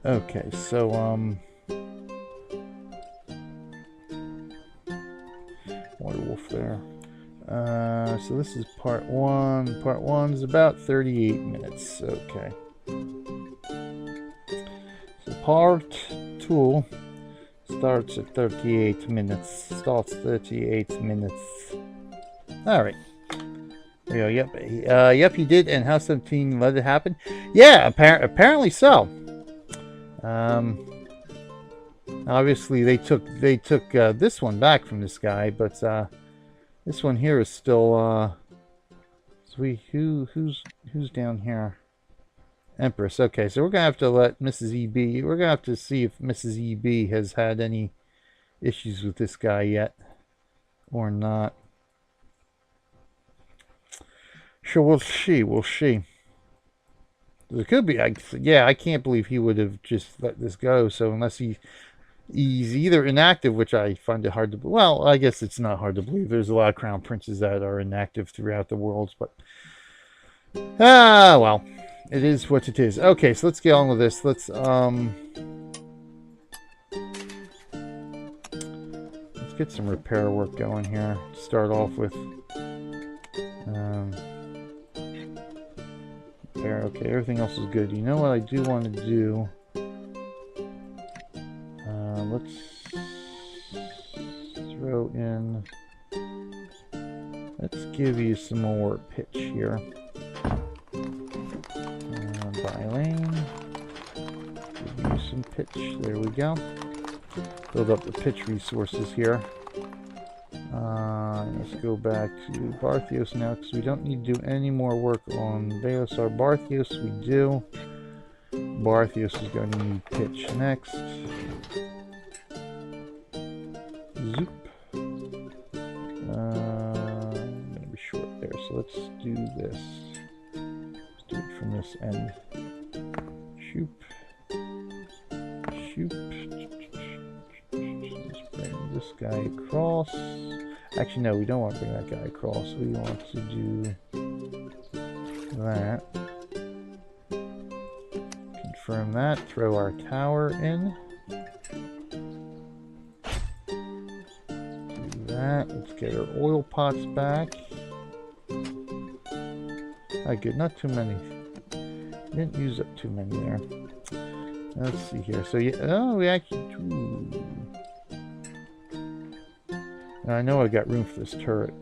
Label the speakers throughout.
Speaker 1: Okay, so Water Wolf there. So this is part one. Part one is about 38 minutes. Okay. So part two starts at 38 minutes. Starts 38 minutes. All right. There you go. Yep. Yep, he did. And House 17 let it happen. Yeah, apparently so. Obviously they took this one back from this guy, but this one here is still who's down here? Empress. Okay, so we're gonna have to let Mrs. EB. We're gonna have to see if Mrs. EB has had any issues with this guy yet or not. Sure, we'll see. We'll see. It could be. Yeah, I can't believe he would have just let this go. So unless he's either inactive, which I find it hard to. Well, I guess it's not hard to believe. There's a lot of crown princes that are inactive throughout the worlds, but well, it is what it is. Okay, so let's get on with this. Let's get some repair work going here. Start off with repair. Okay, everything else is good. You know what I do want to do? Let's throw in. Let's give you some more pitch here. Buy lane. Give you some pitch. There we go. Build up the pitch resources here. Let's go back to Barthios now because we don't need to do any more work on Baelosar. Barthios we do. Barthios is going to need pitch next. Zoop. I'm going to be short there, so let's do this. Let's do it from this end. Shoop. Shoop. Let's bring this guy across. Actually, no, we don't want to bring that guy across. We want to do that. Confirm that. Throw our tower in. That. Let's get our oil pots back. Alright, good. Not too many. Didn't use up too many there. Let's see here. So yeah, oh, we actually. Ooh. I know I got room for this turret.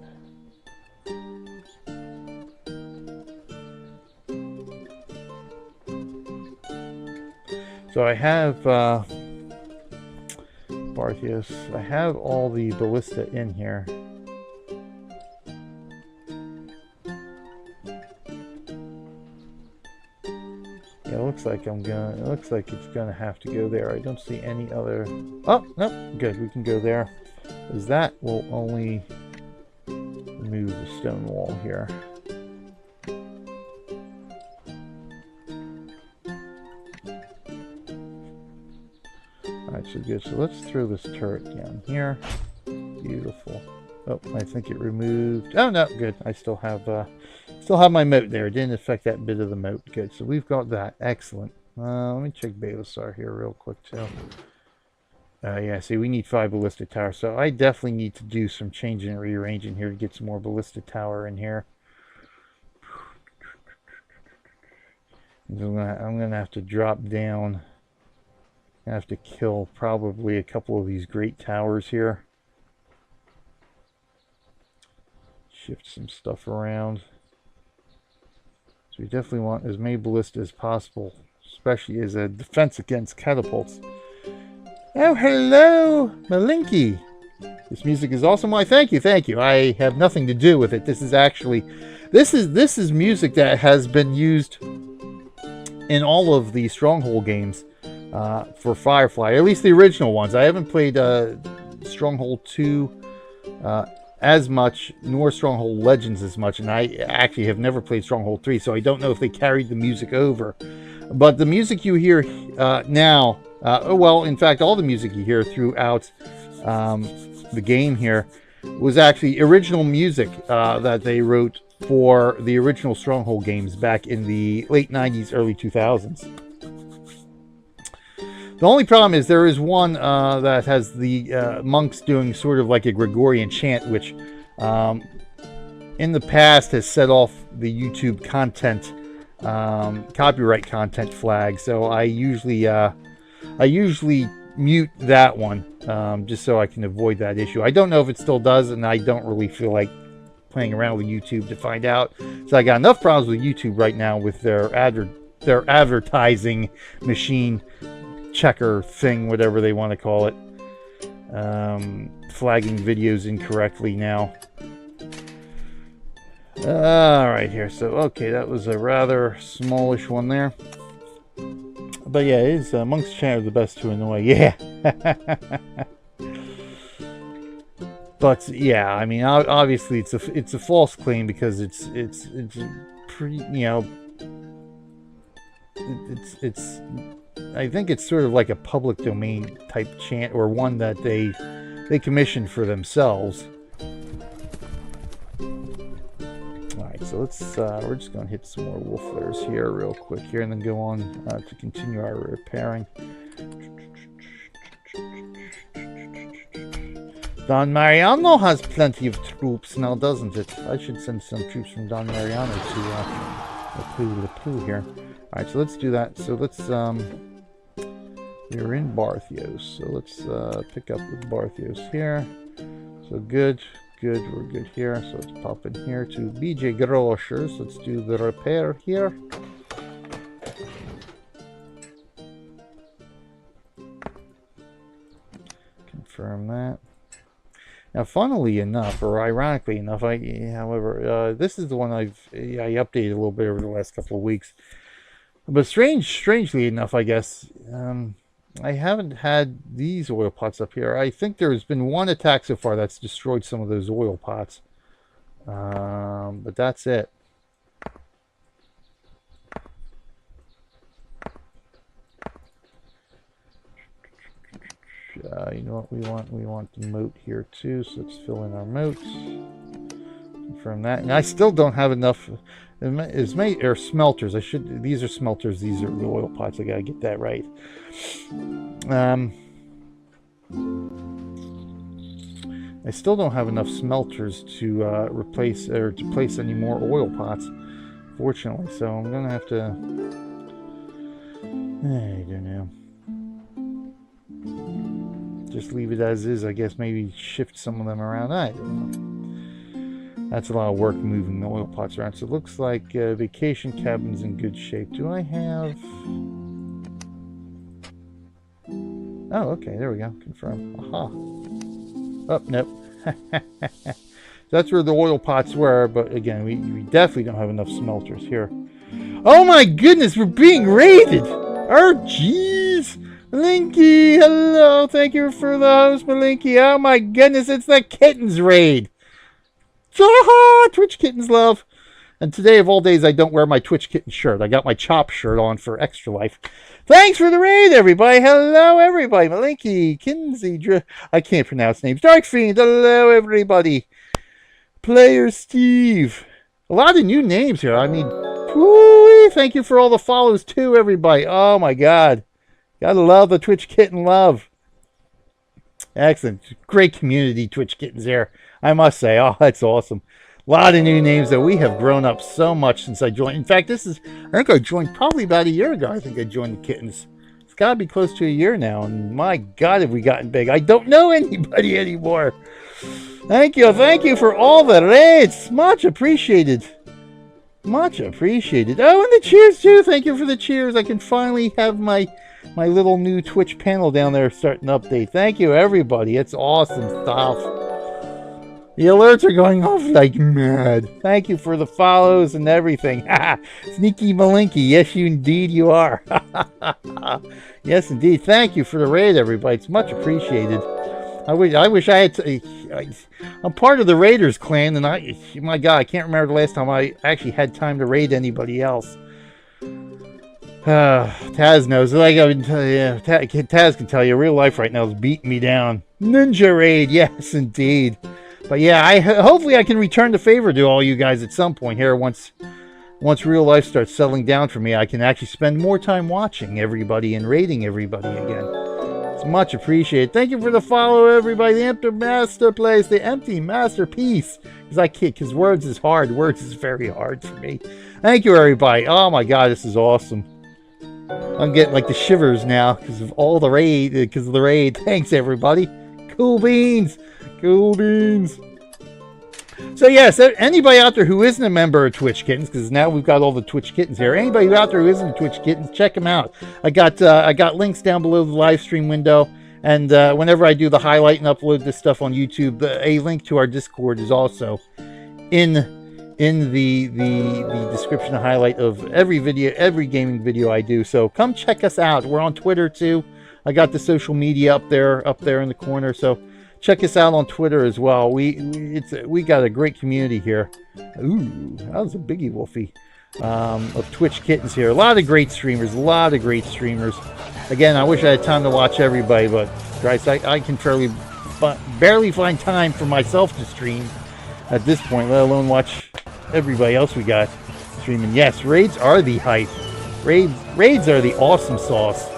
Speaker 1: So I have Barthios. I have all the ballista in here. Yeah, it looks like it looks like it's gonna have to go there. I don't see any other. Oh, nope. Good, we can go there. Because that will only remove the stone wall here. Alright, so good. So let's throw this turret down here. Beautiful. Oh, I think it removed. Oh no, good. I still have my moat there. It didn't affect that bit of the moat. Good. So we've got that. Excellent. Let me check Baelosar here real quick too. Yeah, see, we need 5 ballista towers, so I definitely need to do some changing and rearranging here to get some more ballista tower in here. I'm gonna have to drop down. I have to kill probably a couple of these great towers here. Shift some stuff around. So we definitely want as many ballista as possible, especially as a defense against catapults. Oh, hello, Malinky. This music is awesome. Why, thank you, thank you. I have nothing to do with it. This is actually, this is music that has been used in all of the Stronghold games for Firefly, at least the original ones. I haven't played Stronghold 2 as much, nor Stronghold Legends as much, and I actually have never played Stronghold 3, so I don't know if they carried the music over. But the music you hear now, well, in fact, all the music you hear throughout the game here was actually original music that they wrote for the original Stronghold games back in the late 90s, early 2000s. The only problem is there is one that has the monks doing sort of like a Gregorian chant, which in the past has set off the YouTube content, copyright content flag. So I usually mute that one just so I can avoid that issue. I don't know if it still does, and I don't really feel like playing around with YouTube to find out. So I got enough problems with YouTube right now with their advertising machine checker thing, whatever they want to call it, flagging videos incorrectly now. All right, here. So okay, that was a rather smallish one there. But yeah, it is Monk's Chant are the best to annoy. Yeah. But yeah, I mean, obviously it's a false claim because it's pretty, you know, it's I think it's sort of like a public domain type chant, or one that they commissioned for themselves. Alright, so let's we're just gonna hit some more wolf Lairs here real quick here, and then go on to continue our repairing. Don Mariano has plenty of troops now, doesn't it? I should send some troops from Don Mariano to Le Poo here. Alright, so let's do that. So let's we're in Barthios, so let's pick up with Barthios here. So good, we're good here. So let's pop in here to BJ Grocers. Let's do the repair here. Confirm that. Now, funnily enough, or ironically enough, however, this is the one I updated a little bit over the last couple of weeks. But strangely enough, I guess, I haven't had these oil pots up here. I think there's been one attack so far that's destroyed some of those oil pots. But that's it. You know what we want? We want the moat here too, so let's fill in our moats. Confirm that. And I still don't have enough. Or smelters. These are smelters. These are the oil pots. I gotta get that right. I still don't have enough smelters to replace or to place any more oil pots, fortunately. So I'm gonna have to. I don't know. Just leave it as is, I guess. Maybe shift some of them around. I don't know. That's a lot of work moving the oil pots around. So it looks like vacation cabin's in good shape. Do I have... Oh, okay, there we go. Confirm. Aha. Oh, nope. That's where the oil pots were, but again, we definitely don't have enough smelters here. Oh my goodness, we're being raided! Oh, jeez! Malinky, hello, thank you for the host, Malinky. Oh my goodness, it's the Kittens raid. Twitch Kittens love. And today of all days, I don't wear my Twitch Kittens shirt. I got my Chop shirt on for extra life. Thanks for the raid, everybody. Hello, everybody. Malinky, Kinsey, I can't pronounce names. Dark Fiend, hello, everybody. Player Steve. A lot of new names here. I mean, whoo, thank you for all the follows too, everybody. Oh my God. Gotta love the Twitch Kitten love. Excellent. Great community, Twitch Kittens there, I must say. Oh, that's awesome. A lot of new names that we have grown up so much since I joined. In fact, I think I joined probably about a year ago. I think I joined the Kittens. It's got to be close to a year now. And my God, have we gotten big. I don't know anybody anymore. Thank you. Thank you for all the raids. Much appreciated. Much appreciated. Oh, and the cheers too. Thank you for the cheers. I can finally have my little new Twitch panel down there starting to update. Thank you, everybody. It's awesome stuff. The alerts are going off like mad. Thank you for the follows and everything. Sneaky Malinky. Yes, indeed you are. Yes, indeed. Thank you for the raid, everybody. It's much appreciated. I wish I had to... I'm part of the Raiders clan, and my God, I can't remember the last time I actually had time to raid anybody else. Taz knows. Like Taz can tell you, real life right now is beating me down. Ninja raid, yes, indeed. But yeah, hopefully I can return the favor to all you guys at some point here. Once real life starts settling down for me, I can actually spend more time watching everybody and raiding everybody again. It's much appreciated. Thank you for the follow, everybody. The Empty Masterpiece, the Empty Masterpiece. Because I can't, because words is hard. Words is very hard for me. Thank you, everybody. Oh my God, this is awesome. I'm getting like the shivers now because of all the raid. Because of the raid. Thanks, everybody. Cool beans. Cool beans. So yes, anybody out there who isn't a member of Twitch Kittens, because now we've got all the Twitch Kittens here. Anybody out there who isn't a Twitch Kittens, check them out. I got links down below the live stream window, and whenever I do the highlight and upload this stuff on YouTube, a link to our Discord is also in the description highlight of every video, every gaming video I do. So come check us out. We're on Twitter too. I got the social media up there in the corner. So check us out on Twitter as well. We got a great community here. Ooh, that was a biggie wolfie of Twitch Kittens here. A lot of great streamers. Again, I wish I had time to watch everybody, but guys, I can barely find time for myself to stream at this point, let alone watch everybody else we got streaming. Yes, raids are the hype. Raids are the awesome sauce.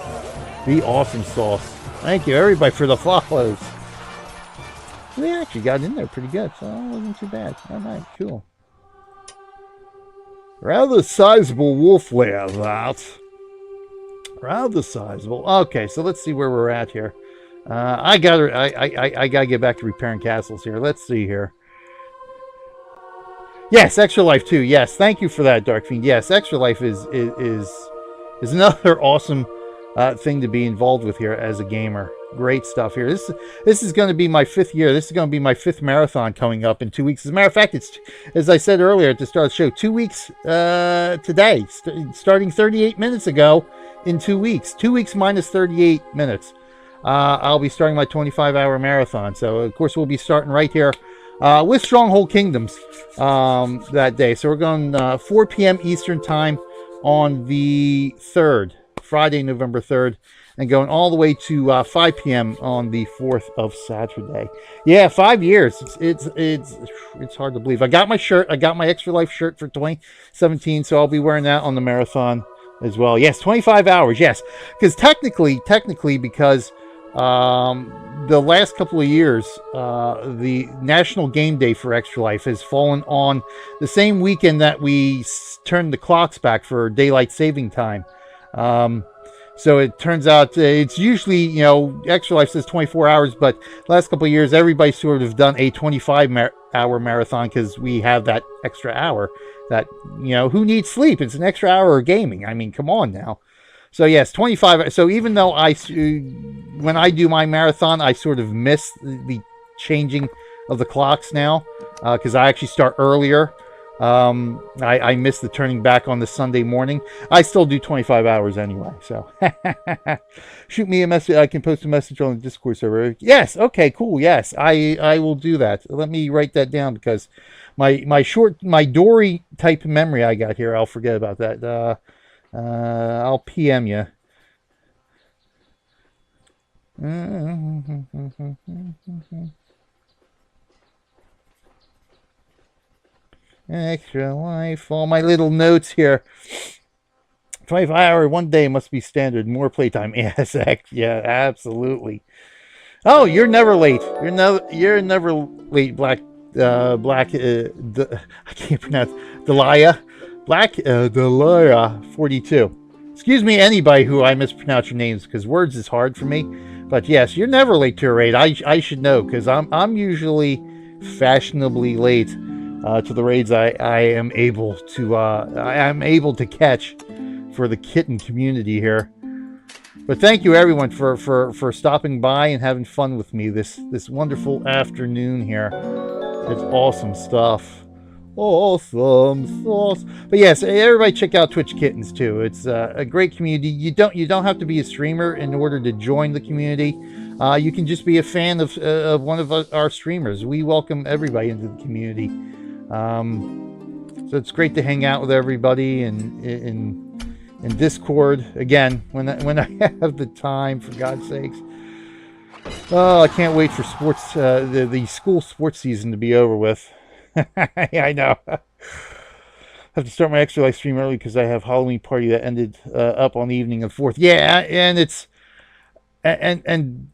Speaker 1: The awesome sauce. Thank you, everybody, for the follows. We actually got in there pretty good, so it wasn't too bad. All right, cool. Rather sizable wolf layer, that. Rather sizable. Okay, so let's see where we're at here. I gotta get back to repairing castles here. Let's see here. Yes, Extra Life too. Yes, thank you for that, Dark Fiend. Yes, Extra Life is another awesome thing to be involved with here as a gamer. Great stuff here. This is going to be my 5th year. This is going to be my 5th marathon coming up in 2 weeks. As a matter of fact, it's, as I said earlier at the start of the show, 2 weeks today, starting 38 minutes ago in 2 weeks. 2 weeks minus 38 minutes. I'll be starting my 25-hour marathon. So, of course, we'll be starting right here with Stronghold Kingdoms that day. So we're going 4 p.m. Eastern Time on the 3rd, Friday, November 3rd. And going all the way to 5 p.m. on the 4th of Saturday. Yeah, 5 years. It's hard to believe. I got my shirt. I got my Extra Life shirt for 2017, so I'll be wearing that on the marathon as well. Yes, 25 hours. Yes, because technically, because the last couple of years, the National Game Day for Extra Life has fallen on the same weekend that we turned the clocks back for daylight saving time. So it turns out it's usually, you know, Extra Life says 24 hours, but last couple of years, everybody's sort of done a 25-hour marathon because we have that extra hour that, you know, who needs sleep? It's an extra hour of gaming. I mean, come on now. So yes, 25. So even though when I do my marathon, I sort of miss the changing of the clocks now because I actually start earlier. I missed the turning back on the Sunday morning. I still do 25 hours anyway, so shoot me a message. I can post a message on the Discord server. Yes, okay, cool. Yes, I will do that. Let me write that down because my Dory type memory I got here, I'll forget about that. I'll PM you. Extra Life, all my little notes here. 25 hour one day must be standard. More playtime. Yes, yeah, absolutely. Oh, you're never late. You're never late. I can't pronounce Delia. Delia 42. Excuse me, anybody who I mispronounce your names because words is hard for me. But yes, you're never late to a raid. I should know because I'm usually fashionably late. To the raids I am able to catch for the kitten community here. But thank you everyone for stopping by and having fun with me this wonderful afternoon here. It's awesome stuff. Awesome sauce. But yes, everybody check out Twitch Kittens too. It's a great community. You don't have to be a streamer in order to join the community. You can just be a fan of one of our streamers. We welcome everybody into the community. So it's great to hang out with everybody in Discord again when I have the time, for God's sakes. Oh, I can't wait for sports the school sports season to be over with. Yeah, I know. I have to start my Extra Life stream early because I have Halloween party that ended up on the evening of 4th. Yeah, and and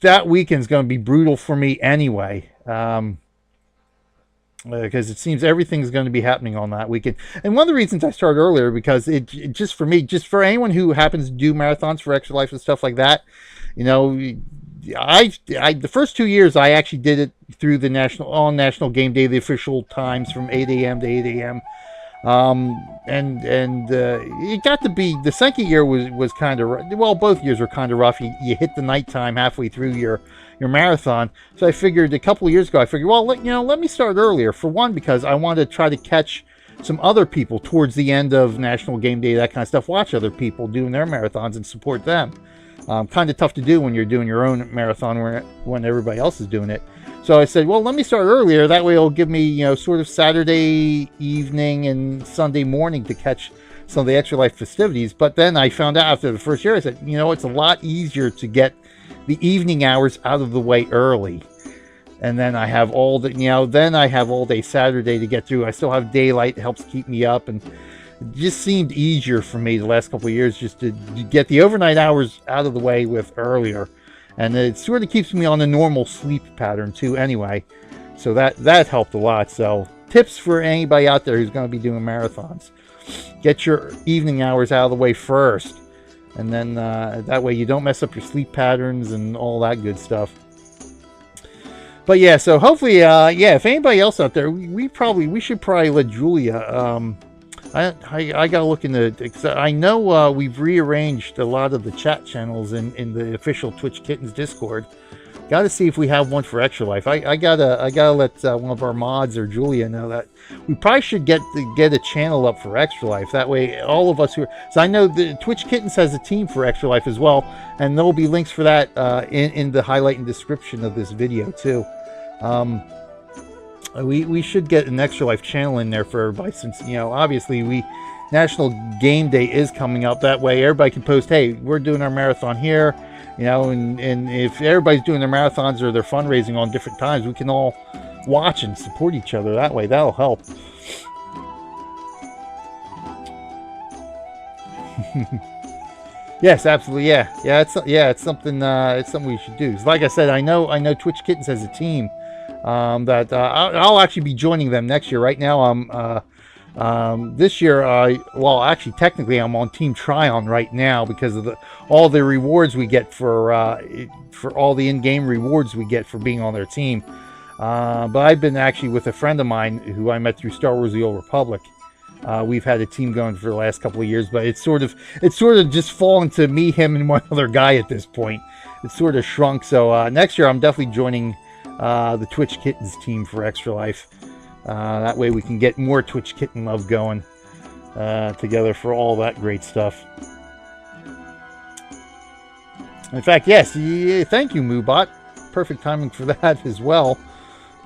Speaker 1: that weekend's going to be brutal for me anyway. Because it seems everything's going to be happening on that weekend. And one of the reasons I started earlier, because it just for me, just for anyone who happens to do marathons for Extra Life and stuff like that, you know, I the first 2 years I actually did it through the National Game Day, the official times from 8 a.m. to 8 a.m. It got to be, the second year was kind of, well, both years were kind of rough. You hit the nighttime halfway through your marathon. So I figured a couple of years ago, well, let me start earlier. For one, because I wanted to try to catch some other people towards the end of National Game Day, that kind of stuff. Watch other people doing their marathons and support them. Kind of tough to do when you're doing your own marathon when everybody else is doing it. So I said, well, let me start earlier. That way it'll give me, sort of Saturday evening and Sunday morning to catch some of the Extra Life festivities. But then I found out after the first year, I said, it's a lot easier to get the evening hours out of the way early. And then I have all day Saturday to get through. I still have daylight. It helps keep me up. And it just seemed easier for me the last couple of years just to get the overnight hours out of the way with earlier. And it sort of keeps me on a normal sleep pattern too anyway. So that helped a lot. So tips for anybody out there who's going to be doing marathons. Get your evening hours out of the way first. And then that way you don't mess up your sleep patterns and all that good stuff. But yeah, so hopefully, if anybody else out there, we should probably let Julia, I gotta look into, I know we've rearranged a lot of the chat channels in the official Twitch Kittens Discord. Gotta see if we have one for Extra Life. I gotta let one of our mods or Julia know that we probably should get a channel up for Extra Life. That way, all of us so I know the Twitch Kittens has a team for Extra Life as well, and there'll be links for that in the highlight and description of this video too. We should get an Extra Life channel in there for everybody, since obviously National Game Day is coming up. That way everybody can post, hey, we're doing our marathon here, and if everybody's doing their marathons or their fundraising on different times, we can all watch and support each other that way. That'll help. Yes, absolutely. It's something we should do. Like I said, I know Twitch Kittens has a team that I'll actually be joining them next year. Right now, this year, actually, technically, I'm on Team Tryon right now because of all the rewards we get for all the in-game rewards we get for being on their team. But I've been actually with a friend of mine who I met through Star Wars: The Old Republic. We've had a team going for the last couple of years, but it's sort of just fallen to me, him, and one other guy at this point. It's sort of shrunk. So next year, I'm definitely joining the Twitch Kittens team for Extra Life. That way we can get more Twitch Kitten love going together for all that great stuff. In fact, yes, thank you, Moobot. Perfect timing for that as well.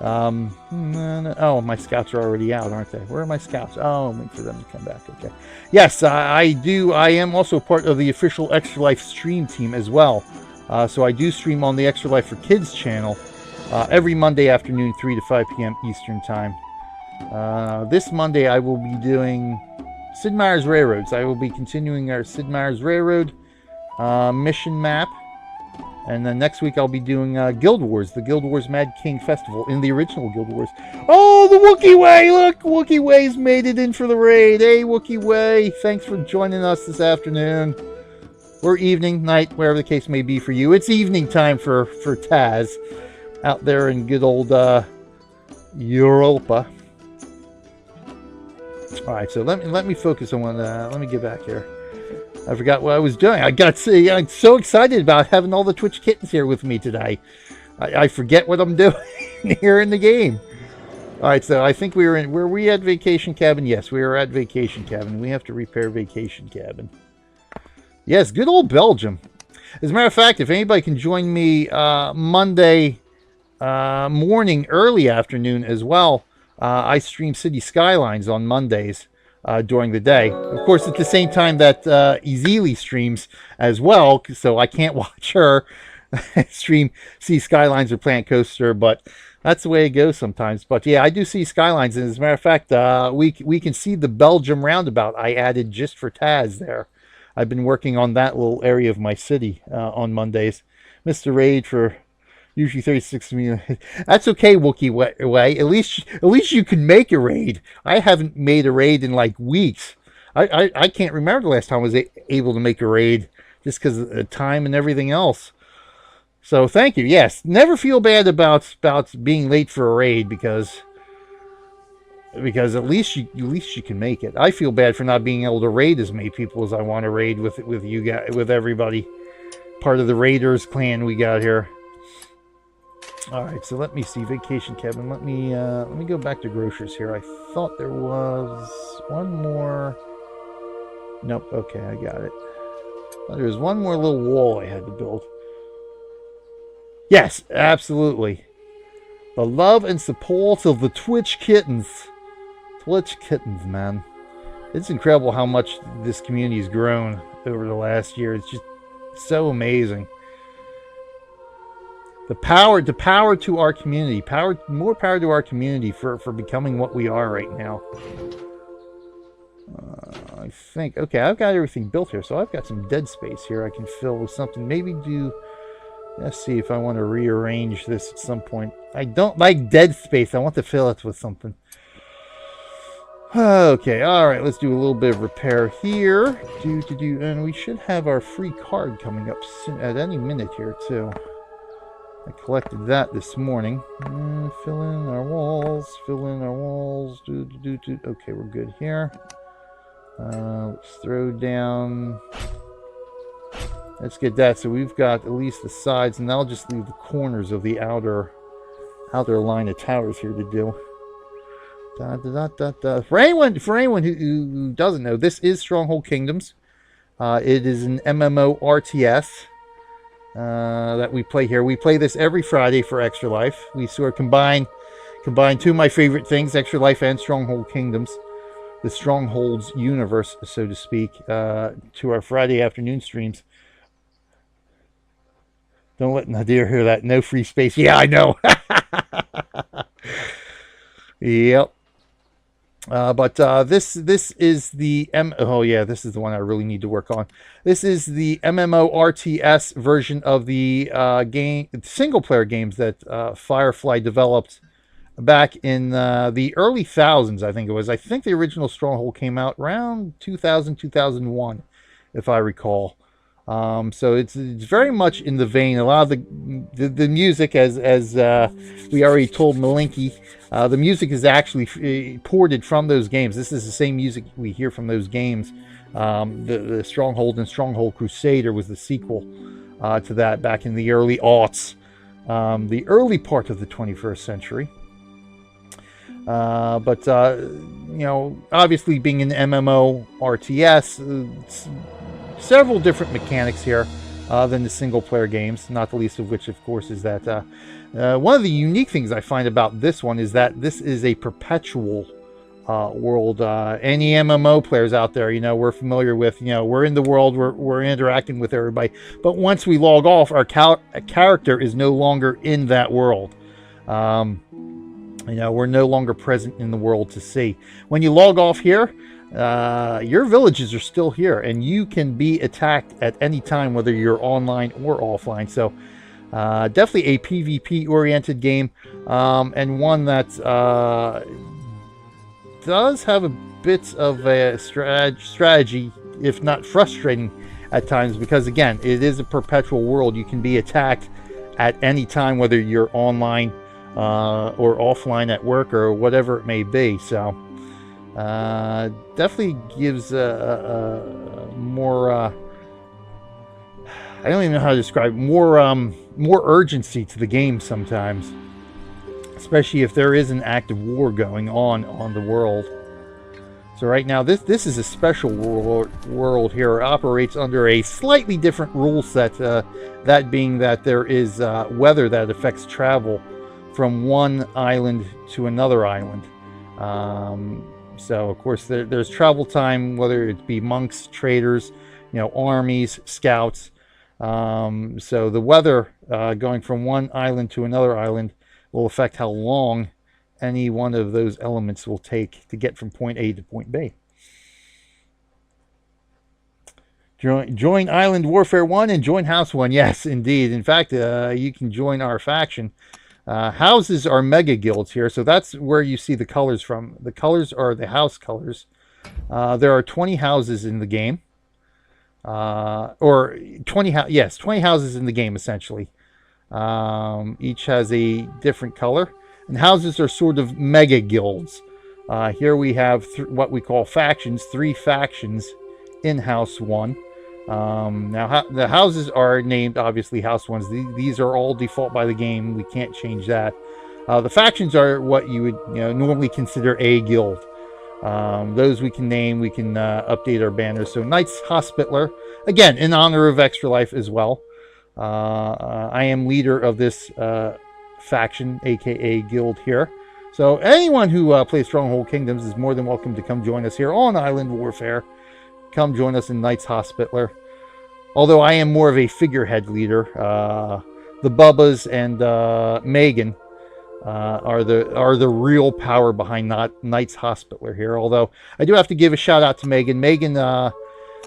Speaker 1: Oh, my scouts are already out, aren't they? Where are my scouts? Oh, wait for them to come back. Okay. Yes, I do. I am also part of the official Extra Life stream team as well. So I do stream on the Extra Life for Kids channel every Monday afternoon, 3 to 5 p.m. Eastern Time. This Monday I will be doing Sid Meier's Railroads. I will be continuing our Sid Meier's Railroad mission map. And then next week I'll be doing Guild Wars, the Guild Wars Mad King Festival in the original Guild Wars. Oh, the Wookiee Way! Look, Wookiee Way's made it in for the raid. Hey, Wookiee Way, thanks for joining us this afternoon. Or evening, night, wherever the case may be for you. It's evening time for Taz out there in good old Europa. All right, so let me focus on one. Let me get back here. I forgot what I was doing. I'm so excited about having all the Twitch Kittens here with me today. I forget what I'm doing here in the game. All right, so I think were we at Vacation Cabin? Yes, we were at Vacation Cabin. We have to repair Vacation Cabin. Yes, good old Belgium. As a matter of fact, if anybody can join me Monday morning, early afternoon as well, I stream City Skylines on Mondays. During the day. Of course, at the same time that Ezeli streams as well, so I can't watch her stream See Skylines or Planet Coaster, but that's the way it goes sometimes. But yeah, I do see Skylines, and as a matter of fact, we can see the Belgium roundabout I added just for Taz there. I've been working on that little area of my city on Mondays. Missed the raid for usually 36 minutes. That's okay, Wookie Way. At least you can make a raid. I haven't made a raid in like weeks. I can't remember the last time I was able to make a raid just because of the time and everything else. So thank you. Yes, never feel bad about being late for a raid because at least you can make it. I feel bad for not being able to raid as many people as I want to raid with you guys, with everybody. Part of the Raiders clan we got here. All right, so let me see. Vacation cabin. Let me go back to grocers here. I thought there was one more. Nope. Okay, I got it. There was one more little wall I had to build. Yes, absolutely. The love and support of the Twitch Kittens. Twitch Kittens, man. It's incredible how much this community has grown over the last year. It's just so amazing. The power to our community. More power to our community for becoming what we are right now. I think, okay, I've got everything built here, so I've got some dead space here I can fill with something. Maybe let's see if I want to rearrange this at some point. I don't like dead space. I want to fill it with something. Okay, alright, let's do a little bit of repair here. And we should have our free card coming up soon, at any minute here, too. I collected that this morning. Fill in our walls. Okay, we're good here. Let's throw down. Let's get that. So we've got at least the sides, and I'll just leave the corners of the outer line of towers here to do. For anyone who doesn't know, this is Stronghold Kingdoms. It is an MMO RTS that we play here. We play this every Friday for Extra Life. We sort of combine two of my favorite things, Extra Life and Stronghold Kingdoms, the Strongholds universe, so to speak, to our Friday afternoon streams. Don't let Nadir hear that. No free space. Yeah, I know. Yep. But this is the oh yeah, this is the one I really need to work on. This is the MMORTS version of the single player games that Firefly developed back in the early thousands, I think it was. I think the original Stronghold came out around 2000, 2001, if I recall. So it's very much in the vein. A lot of the music, as we already told Malinky, the music is actually ported from those games. This is the same music we hear from those games. The Stronghold and Stronghold Crusader was the sequel to that back in the early aughts, the early part of the 21st century. But you know, obviously being an MMO RTS, several different mechanics here than the single player games, not the least of which, of course, is that one of the unique things I find about this one is that this is a perpetual world. Any MMO players out there, you know, we're familiar with, you know, we're in the world, we're interacting with everybody, but once we log off, our character is no longer in that world. You know, we're no longer present in the world to see. When you log off here, your villages are still here, and you can be attacked at any time, whether you're online or offline. So definitely a PvP oriented game, and one that does have a bit of a strategy, if not frustrating at times, because again, it is a perpetual world. You can be attacked at any time, whether you're online or offline at work or whatever it may be. So definitely gives more I don't even know how to describe, more urgency to the game sometimes, especially if there is an active war going on the world. So right now this is a special world here. It operates under a slightly different rule set, that being that there is weather that affects travel from one island to another island. So of course there's travel time, whether it be monks, traders, you know, armies, scouts. So the weather going from one island to another island will affect how long any one of those elements will take to get from point A to point B. Join Island Warfare 1 and join House 1. Yes, indeed. In fact, you can join our faction. Houses are mega guilds here, so that's where you see the colors from. The colors are the house colors. There are 20 houses in the game. Or 20 houses in the game, essentially. Each has a different color. And houses are sort of mega guilds. Here we have what we call factions, 3 factions in House 1. Now, the houses are named, obviously, House 1s. These are all default by the game. We can't change that. The factions are what you would normally consider a guild. Those we can name. We can update our banners. So, Knights Hospitaller, again, in honor of Extra Life as well. I am leader of this faction, aka guild here. So, anyone who plays Stronghold Kingdoms is more than welcome to come join us here on Island Warfare. Come join us in Knights Hospitaller. Although I am more of a figurehead leader. The Bubbas and Megan are the real power behind Knights Hospitaller here. Although I do have to give a shout out to Megan. Megan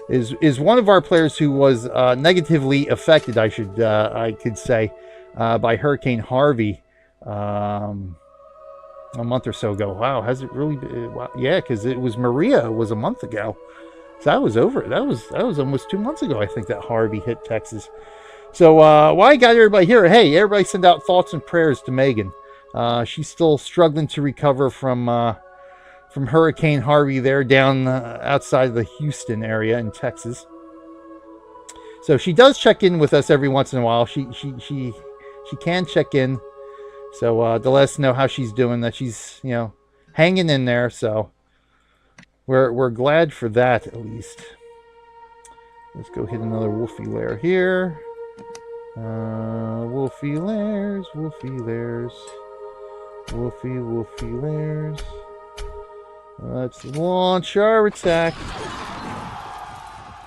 Speaker 1: is one of our players who was negatively affected, I could say, by Hurricane Harvey a month or so ago. Wow, has it really been? Wow. Yeah, because it was Maria was a month ago. So that was over. That was almost 2 months ago, I think, that Harvey hit Texas. So while I got everybody here, hey, everybody send out thoughts and prayers to Megan. She's still struggling to recover from Hurricane Harvey there down outside the Houston area in Texas. So she does check in with us every once in a while. She can check in. So to let us know how she's doing, that she's hanging in there. So we're glad for that, at least. Let's go hit another Wolfie Lair here. Wolfie Lairs, Wolfie Lairs, Wolfie Lairs. Let's launch our attack.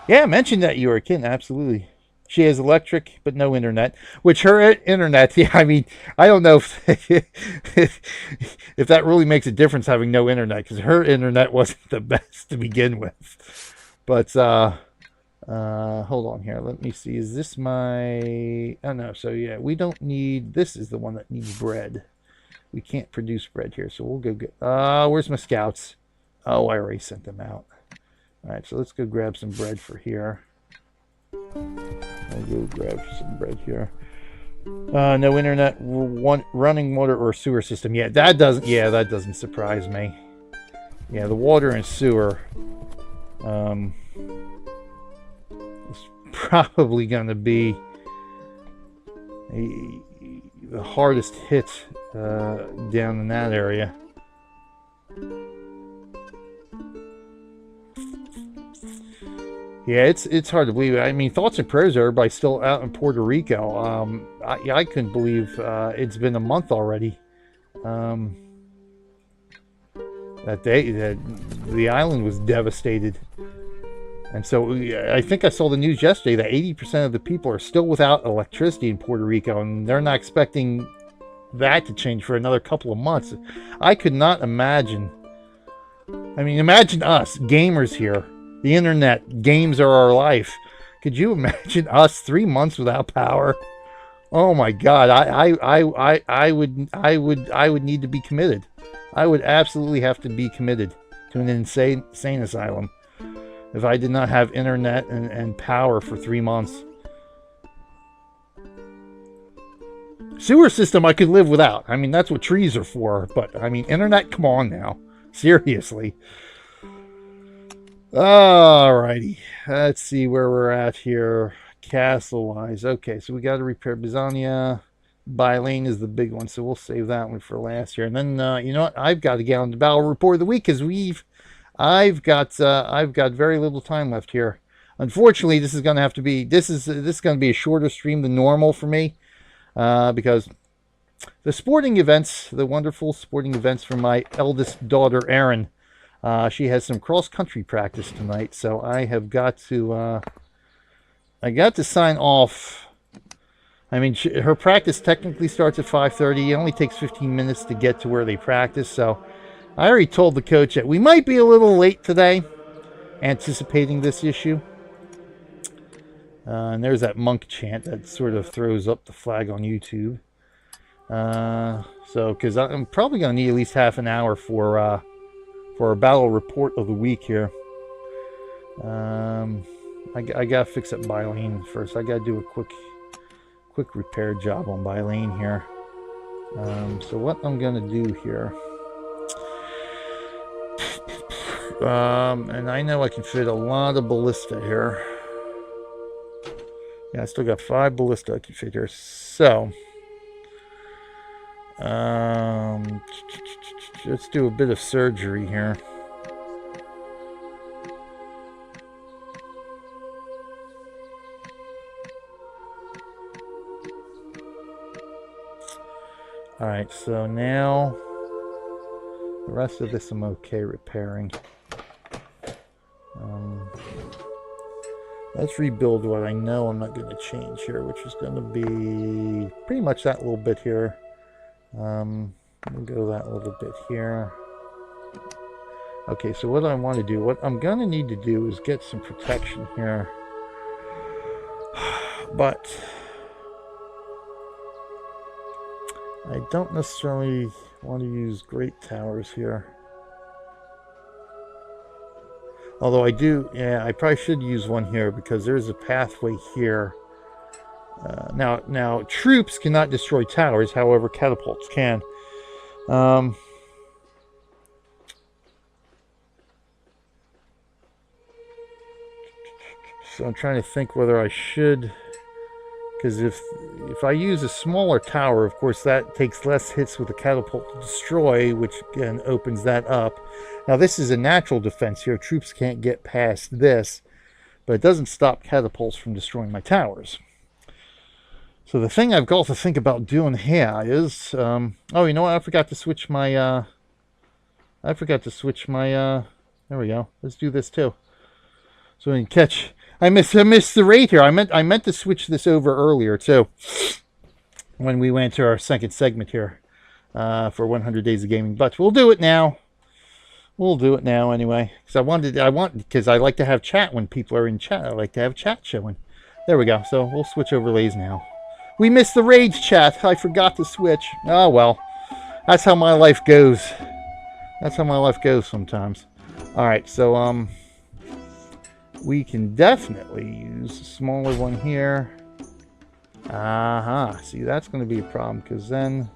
Speaker 1: Yeah, I mentioned that you were a kid. Absolutely. She has electric, but no internet. Which her internet, yeah, I mean, I don't know if that really makes a difference having no internet, because her internet wasn't the best to begin with. But, hold on here. Let me see. Is this my... Oh, no. So, yeah, we don't need... This is the one that needs bread. We can't produce bread here, so we'll go get... where's my scouts? Oh, I already sent them out. All right, so let's go grab some bread for here. I'll go grab some bread here. No internet, running water or sewer system. Yeah, that doesn't surprise me. Yeah, the water and sewer is probably going to be the hardest hit down in that area. Yeah, it's hard to believe. I mean, thoughts and prayers are everybody still out in Puerto Rico. I couldn't believe it's been a month already. That the island was devastated. And so I think I saw the news yesterday that 80% of the people are still without electricity in Puerto Rico, and they're not expecting that to change for another couple of months. I could not imagine. I mean, imagine us, gamers here. The internet, games are our life. Could you imagine us 3 months without power? Oh my God, I would need to be committed. I would absolutely have to be committed to an insane asylum if I did not have internet and power for 3 months. Sewer system I could live without. I mean, that's what trees are for. But I mean, internet, come on now, seriously. Alrighty, let's see where we're at here. Castle-wise, okay, so we got to repair Bizania. Bylane is the big one, so we'll save that one for last here. And then, you know what? I've got to get on the battle report of the week, because I've got very little time left here. Unfortunately, this is going to have to be this is going to be a shorter stream than normal for me, because the sporting events, the wonderful sporting events for my eldest daughter, Erin. She has some cross-country practice tonight, so I have got to sign off. I mean, her practice technically starts at 5:30. It only takes 15 minutes to get to where they practice, so I already told the coach that we might be a little late today, anticipating this issue. And there's that monk chant that sort of throws up the flag on YouTube. So, because I'm probably going to need at least half an hour for our battle report of the week here. I got to fix up Bylane first. I got to do a quick repair job on Bylane here. So what I'm going to do here... and I know I can fit a lot of ballista here. Yeah, I still got 5 ballista I can fit here. So, let's do a bit of surgery here. Alright, so now the rest of this I'm okay repairing. Let's rebuild what I know I'm not going to change here, which is going to be pretty much that little bit here. We'll go that little bit here. Okay, so what I want to do, what I'm going to need to do is get some protection here. But I don't necessarily want to use great towers here. Although I do, yeah, I probably should use one here because there's a pathway here. Now troops cannot destroy towers, however catapults can. So I'm trying to think whether I should, because if I use a smaller tower, of course that takes less hits with the catapult to destroy, which again opens that up. Now this is a natural defense here. Troops can't get past this, but it doesn't stop catapults from destroying my towers. So the thing I've got to think about doing here is, oh, you know what? I forgot to switch my, there we go. Let's do this too. So we can catch, I missed the rate here. I meant to switch this over earlier too, when we went to our second segment here, for 100 Days of Gaming, but we'll do it now. We'll do it now anyway, because I like to have chat when people are in chat. I like to have chat showing. There we go. So we'll switch overlays now. We missed the rage chat. I forgot to switch. Oh well, that's how my life goes. That's how my life goes sometimes. All right, so we can definitely use a smaller one here. Aha. See, that's going to be a problem because then.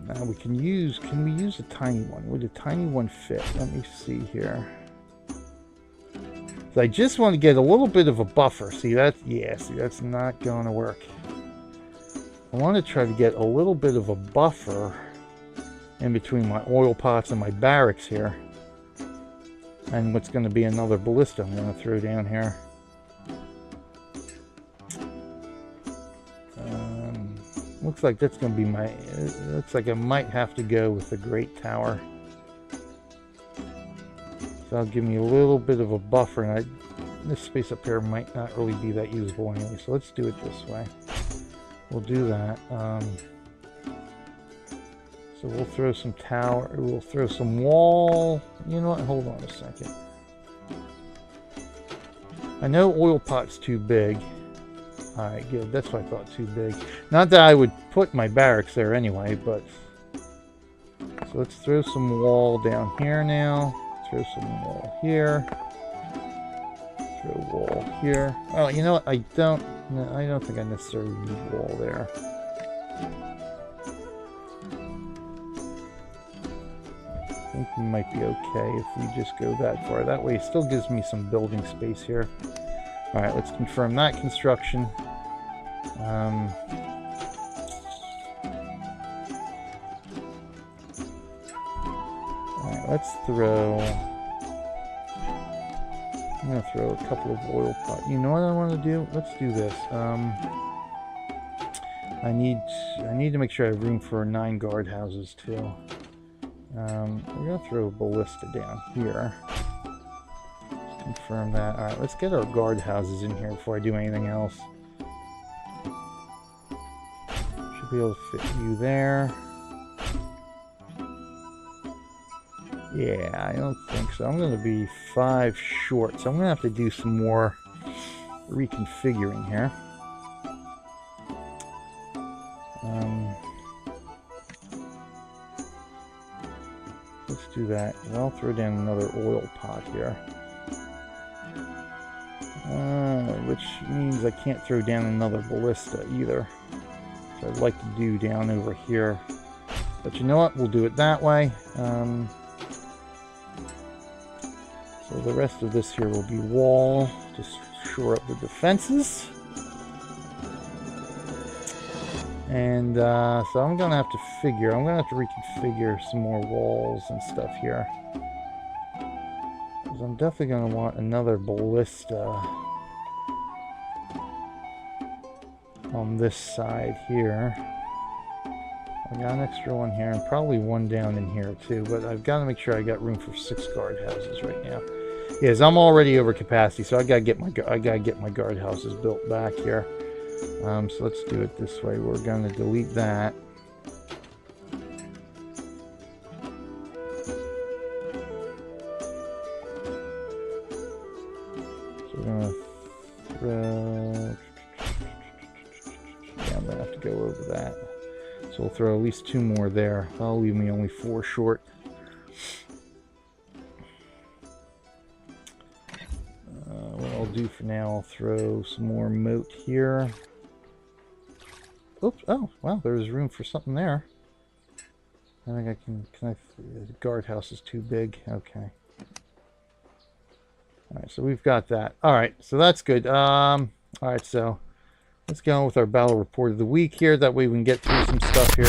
Speaker 1: Now can we use a tiny one? Would a tiny one fit? Let me see here. So I just want to get a little bit of a buffer. See that? Yeah, see that's not going to work. I want to try to get a little bit of a buffer in between my oil pots and my barracks here. And what's going to be another ballista I'm going to throw down here. Looks like that's going to be my... It looks like I might have to go with the Great Tower. So that'll give me a little bit of a buffer. And this space up here might not really be that usable anyway. So let's do it this way. We'll do that. So we'll throw some tower... We'll throw some wall... You know what? Hold on a second. I know oil pot's too big. Alright, good. That's what I thought, too big. Not that I would put my barracks there anyway, but... So let's throw some wall down here now. Throw some wall here. Throw wall here. Oh, you know what? I don't think I necessarily need wall there. I think we might be okay if we just go that far. That way it still gives me some building space here. Alright, let's confirm that construction. Alright, let's throw... I'm going to throw a couple of oil pots. You know what I want to do? Let's do this. I need to make sure I have room for 9 guardhouses too. We're going to throw a ballista down here. Confirm that. Alright, let's get our guardhouses in here before I do anything else. Should be able to fit you there. Yeah, I don't think so. I'm going to be 5 short, so I'm going to have to do some more reconfiguring here. Let's do that. And I'll throw down another oil pot here. Which means I can't throw down another ballista either. So I'd like to do down over here. But you know what? We'll do it that way. So the rest of this here will be wall. Just shore up the defenses. And so I'm going to have to figure, I'm going to have to reconfigure some more walls and stuff here. Because I'm definitely going to want another ballista on this side here. I got an extra one here and probably one down in here too, but I've got to make sure I got room for 6 guardhouses right now. Yes, I'm already over capacity, so I gotta get my guardhouses built back here. So let's do it this way. We're gonna delete that. So we're gonna throw. Yeah, I'm gonna have to go over that. So we'll throw at least 2 more there. That'll leave me only 4 short. What I'll do for now, I'll throw some more moat here. Oops! Oh, wow! There's room for something there. I think I can. The guardhouse is too big. Okay. All right, so we've got that. All right, so that's good. All right, so let's get on with our battle report of the week here. That way we can get through some stuff here.